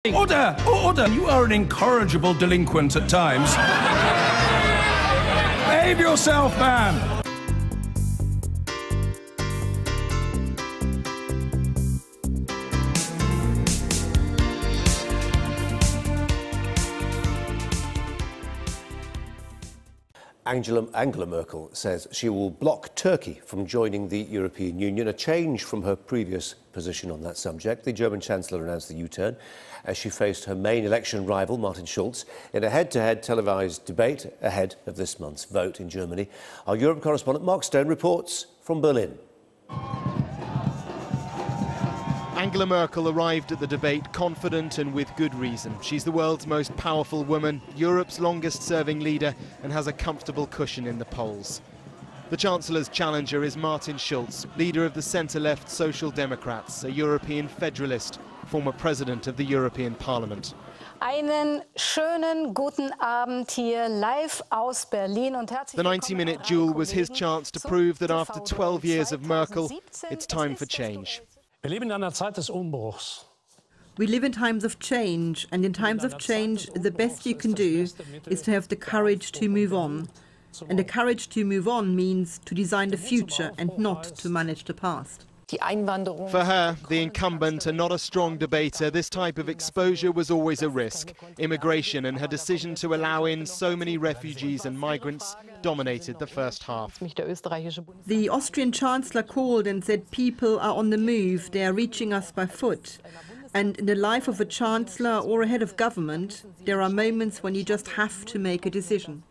Order! Order! You are an incorrigible delinquent at times. Behave yourself, man! Angela Merkel says she will block Turkey from joining the European Union, a change from her previous position on that subject. The German Chancellor announced the U-turn as she faced her main election rival, Martin Schultz, in a head-to-head televised debate ahead of this month's vote in Germany. Our Europe correspondent Mark Stone reports from Berlin. Angela Merkel arrived at the debate confident and with good reason. She's the world's most powerful woman, Europe's longest-serving leader, and has a comfortable cushion in the polls. The Chancellor's challenger is Martin Schultz, leader of the centre-left Social Democrats, a European federalist, former president of the European Parliament. Einen schönen guten Abend hier live aus Berlin und herzlich The 90-minute duel was his chance to prove that after 12 years of Merkel, it's time for change. We live in times of change, and in times of change, the best you can do is to have the courage to move on. And the courage to move on means to design the future and not to manage the past. For her, the incumbent and not a strong debater, this type of exposure was always a risk. Immigration and her decision to allow in so many refugees and migrants dominated the first half. The Austrian Chancellor called and said people are on the move, they are reaching us by foot. And in the life of a Chancellor or a head of government, there are moments when you just have to make a decision.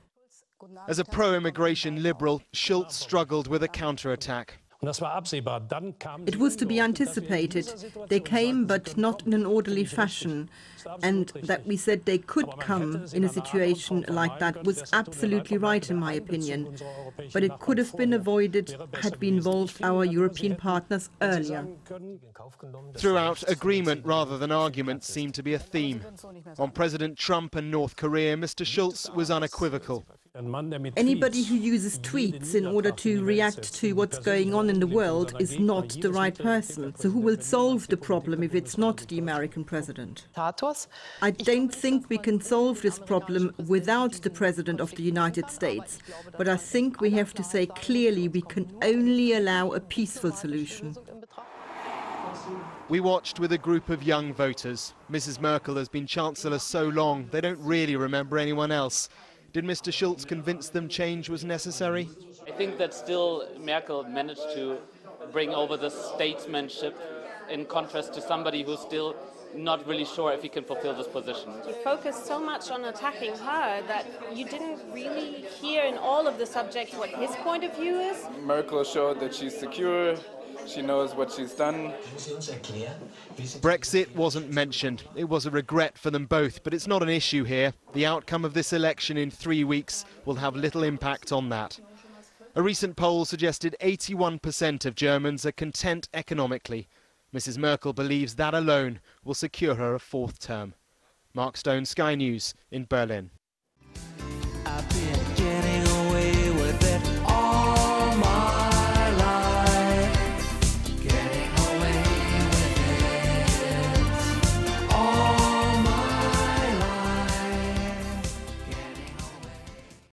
As a pro-immigration liberal, Schultz struggled with a counterattack. It was to be anticipated. They came, but not in an orderly fashion. And that we said they could come in a situation like that was absolutely right, in my opinion. But it could have been avoided had we involved our European partners earlier. Throughout, agreement rather than argument seemed to be a theme. On President Trump and North Korea, Mr. Schultz was unequivocal. Anybody who uses tweets in order to react to what's going on in the world is not the right person. So who will solve the problem if it's not the American president? I don't think we can solve this problem without the President of the United States. But I think we have to say clearly we can only allow a peaceful solution. We watched with a group of young voters. Mrs. Merkel has been Chancellor so long, they don't really remember anyone else. Did Mr. Schultz convince them change was necessary? I think that still Merkel managed to bring over the statesmanship in contrast to somebody who's still not really sure if he can fulfill this position. You focused so much on attacking her that you didn't really hear in all of the subjects what his point of view is. Merkel showed that she's secure. She knows what she's done. Brexit wasn't mentioned. It was a regret for them both, but it's not an issue here. The outcome of this election in 3 weeks will have little impact on that. A recent poll suggested 81% of Germans are content economically. Mrs. Merkel believes that alone will secure her a fourth term. Mark Stone, Sky News in Berlin.